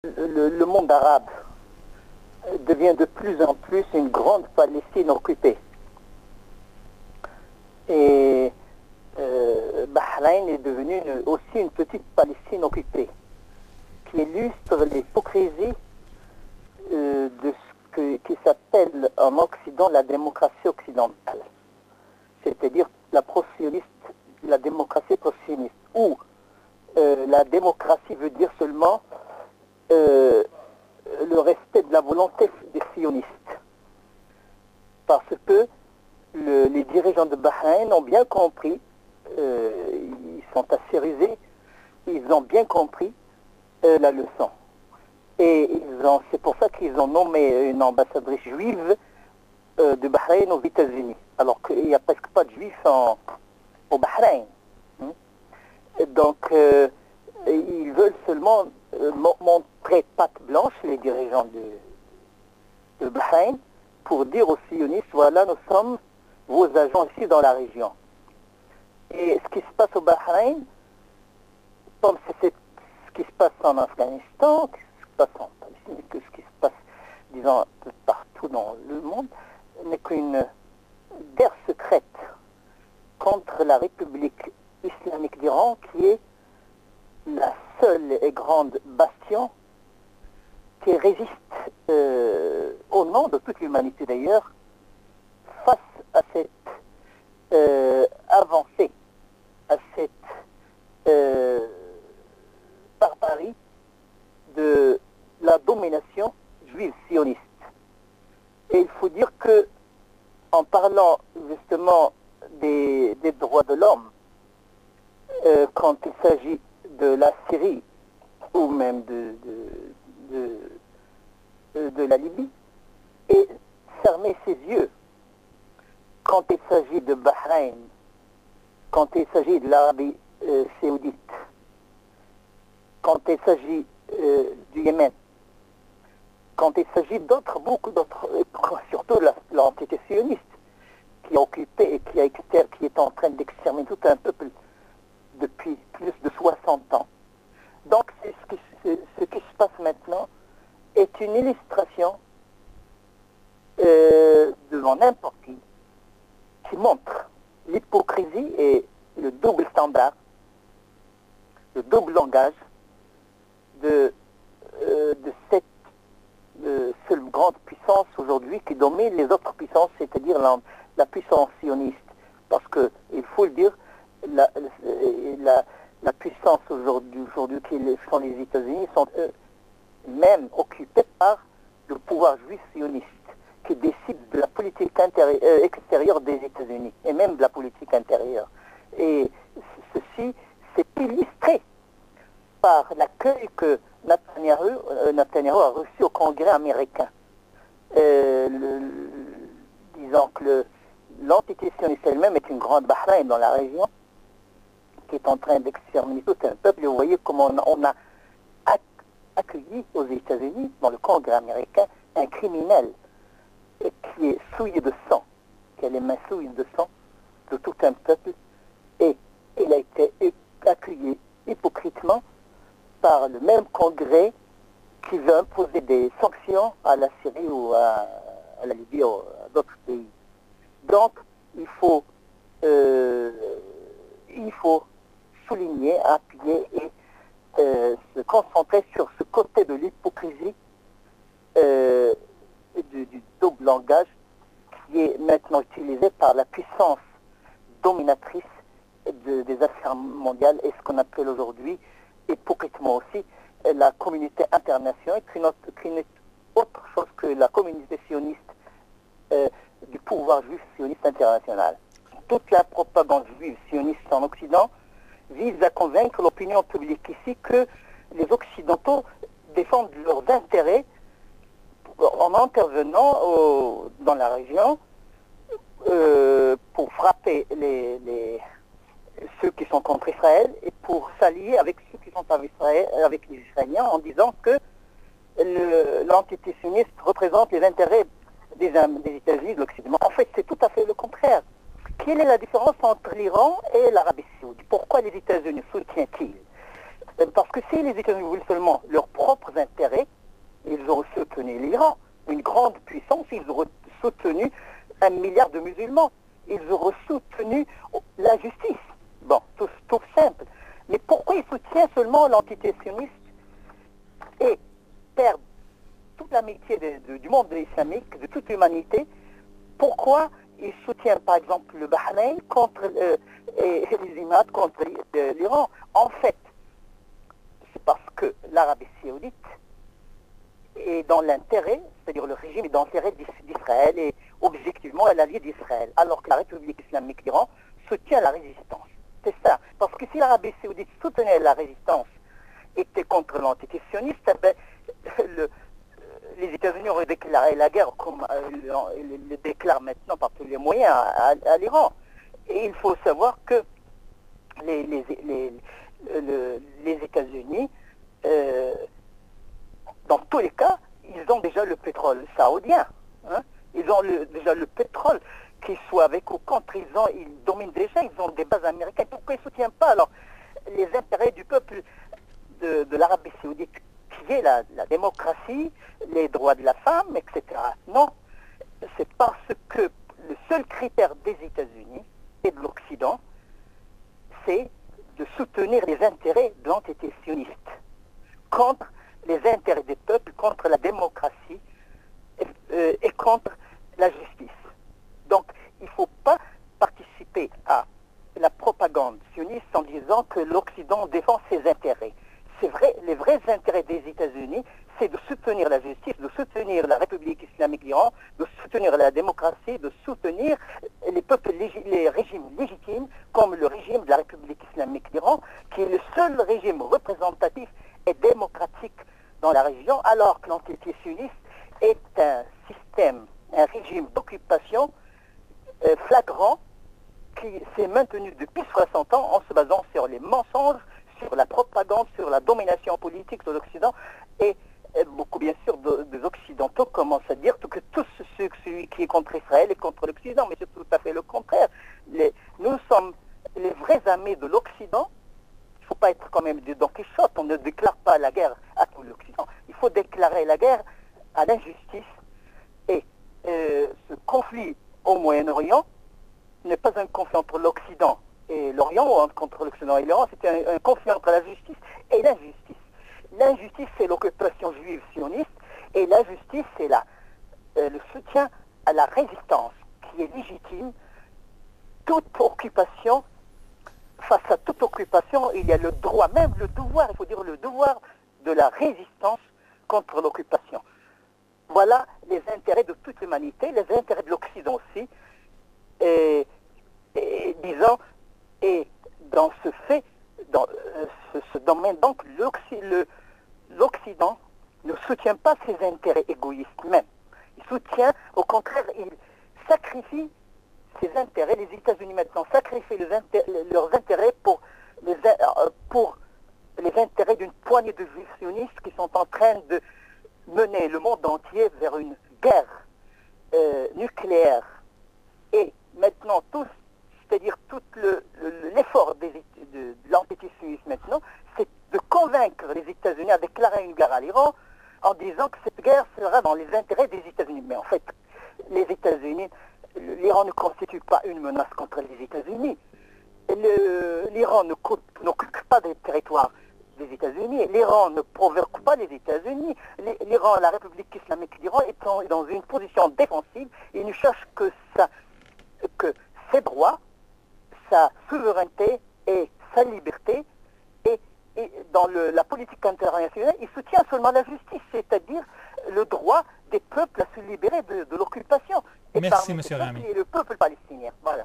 le monde arabe devient de plus en plus une grande Palestine occupée. Et Bahreïn est devenue aussi une petite Palestine occupée, qui illustre l'hypocrisie de ce qui s'appelle en Occident la démocratie occidentale, c'est-à-dire la démocratie pro-sioniste, où la démocratie veut dire seulement le respect de la volonté des sionistes. Parce que les dirigeants de Bahreïn ont bien compris, ils sont assez rusés, ils ont bien compris la leçon. Et c'est pour ça qu'ils ont nommé une ambassadrice juive de Bahreïn aux États-Unis, alors qu'il n'y a presque pas de juifs au Bahreïn. Et donc, ils veulent seulement montrer patte blanche, les dirigeants de Bahreïn, pour dire aux sionistes, voilà, nous sommes vos agents ici dans la région. Et ce qui se passe au Bahreïn, comme c'est ce qui se passe en Afghanistan, ce qui se passe en Palestine, que ce qui se passe, disons, partout dans le monde, n'est qu'une guerre secrète contre la République islamique d'Iran, qui est la seule et grande bastion qui résiste au nom de toute l'humanité d'ailleurs face à cette avancée, à cette barbarie de la domination juive sioniste. Et il faut dire que, en parlant justement des droits de l'homme, quand il s'agit de la Syrie ou même de la Libye, et fermer ses yeux quand il s'agit de Bahreïn, quand il s'agit de l'Arabie saoudite, quand il s'agit du Yémen, quand il s'agit beaucoup d'autres, surtout l'entité sioniste, qui a occupé et qui est en train d'exterminer tout un peuple depuis plus de 60 ans. Donc ce qui se passe maintenant est une illustration devant n'importe qui montre l'hypocrisie et le double standard, le double langage de cette seule grande puissance aujourd'hui qui domine les autres puissances, c'est-à-dire la puissance sioniste. Parce qu'il faut le dire, la puissance aujourd'hui qui sont les États-Unis sont eux-mêmes occupés par le pouvoir juif sioniste qui décide de la politique extérieure des États-Unis et même de la politique intérieure. Et ceci s'est illustré par l'accueil que Netanyahou a reçu au Congrès américain. Disons que l'entité sioniste elle-même est une grande Bahreïn dans la région qui est en train d'exterminer tout un peuple. Et vous voyez comment on a accueilli aux États-Unis, dans le Congrès américain, un criminel qui est souillé de sang, qui a les mains souillées de sang de tout un peuple, et il a été accueilli hypocritement par le même Congrès qui veut imposer des sanctions à la Syrie ou à la Libye ou à d'autres pays. Donc, il faut souligner, appuyer et se concentrer sur ce côté de l'hypocrisie du double langage qui est maintenant utilisé par la puissance dominatrice des affaires mondiales et ce qu'on appelle aujourd'hui, hypocritement aussi, la communauté internationale, qui n'est autre chose que la communauté sioniste du pouvoir juif sioniste international. Toute la propagande juive sioniste en Occident vise à convaincre l'opinion publique ici que les Occidentaux défendent leurs intérêts en intervenant dans la région pour frapper ceux qui sont contre Israël et pour s'allier avec ceux qui sont avec les Israéliens en disant que l'entité sioniste représente les intérêts des États-Unis de l'Occident. En fait, c'est tout à fait le contraire. Quelle est la différence entre l'Iran et l'Arabie saoudite? Pourquoi les États-Unis soutiennent-ils? Parce que si les États-Unis voulaient seulement leurs propres intérêts, grande puissance, ils auraient soutenu 1 milliard de musulmans. Ils auraient soutenu la justice. Bon, tout simple. Mais pourquoi ils soutiennent seulement l'entité sioniste et perdent toute l'amitié du monde islamique, de toute l'humanité? Pourquoi ils soutiennent par exemple le Bahreïn contre et les Émirats contre l'Iran? En fait, c'est parce que l'Arabie saoudite est dans l'intérêt, c'est-à-dire le régime est dans l'intérêt d'Israël et objectivement est l'allié d'Israël, alors que la République islamique d'Iran soutient la résistance. C'est ça. Parce que si l'Arabie saoudite soutenait la résistance, était contre l'entité sioniste, eh ben, les États-Unis auraient déclaré la guerre, comme ils le déclarent maintenant par tous les moyens à l'Iran. Et il faut savoir que les États-Unis, dans tous les cas, ils ont déjà le pétrole saoudien. Hein. Ils ont déjà le pétrole, qu'ils soient avec ou contre, ils dominent déjà, ils ont des bases américaines. Pourquoi ils ne soutiennent pas alors les intérêts du peuple de l'Arabie saoudite, qui est la démocratie, les droits de la femme, etc. Non, c'est parce que le seul critère des États-Unis et de l'Occident, c'est de soutenir les intérêts de l'entité sioniste contre les intérêts des peuples, contre la démocratie et contre la justice. Donc, il ne faut pas participer à la propagande sioniste en disant que l'Occident défend ses intérêts. C'est vrai, les vrais intérêts des États-Unis, c'est de soutenir la justice, de soutenir la République islamique d'Iran, de soutenir la démocratie, de soutenir les peuples, les régimes légitimes, comme le régime de la République islamique d'Iran, qui est le seul régime représentatif et démocratique dans la région, alors que l'entité sioniste est un système, un régime d'occupation flagrant qui s'est maintenu depuis 60 ans en se basant sur les mensonges, sur la propagande, sur la domination politique de l'Occident et beaucoup bien sûr des Occidentaux commencent à dire que celui qui est contre Israël est contre l'Occident, mais c'est tout à fait le contraire. Nous sommes les vrais amis de l'Occident. Il ne faut pas être quand même des Don Quichotte, on ne déclare pas la guerre à tout l'Occident. Il faut déclarer la guerre à l'injustice et ce conflit au Moyen-Orient n'est pas un conflit entre l'Occident et l'Orient, ou contre l'Occident et l'Orient, c'est un conflit entre la justice et l'injustice. L'injustice, c'est l'occupation juive sioniste, et la justice, c'est le soutien à la résistance, qui est légitime. Toute occupation, face à toute occupation, il y a le droit, même le devoir, il faut dire le devoir de la résistance contre l'occupation. Voilà les intérêts de toute l'humanité, les intérêts de l'Occident aussi, et disons, et dans ce fait, dans ce domaine, donc l'Occident ne soutient pas ses intérêts égoïstes même. Il soutient, au contraire, il sacrifie ses intérêts. Les États-Unis maintenant sacrifient leurs intérêts pour les intérêts d'une poignée de juifs sionistes qui sont en train de mener le monde entier vers une guerre nucléaire. Et maintenant, c'est-à-dire tout l'effort de l'entité sioniste maintenant, c'est de convaincre les États-Unis à déclarer une guerre à l'Iran en disant que cette guerre sera dans les intérêts des États-Unis. Mais en fait, les États-Unis, l'Iran ne constitue pas une menace contre les États-Unis. L'Iran n'occupe pas des territoires des États-Unis. L'Iran ne provoque pas les États-Unis. L'Iran, la République islamique d'Iran est dans une position défensive. Il ne cherche que ses droits, sa souveraineté et sa liberté. Et dans la politique internationale, il soutient seulement la justice, c'est-à-dire le droit des peuples à se libérer de l'occupation. Merci, M. Rami. Et le peuple palestinien. Voilà.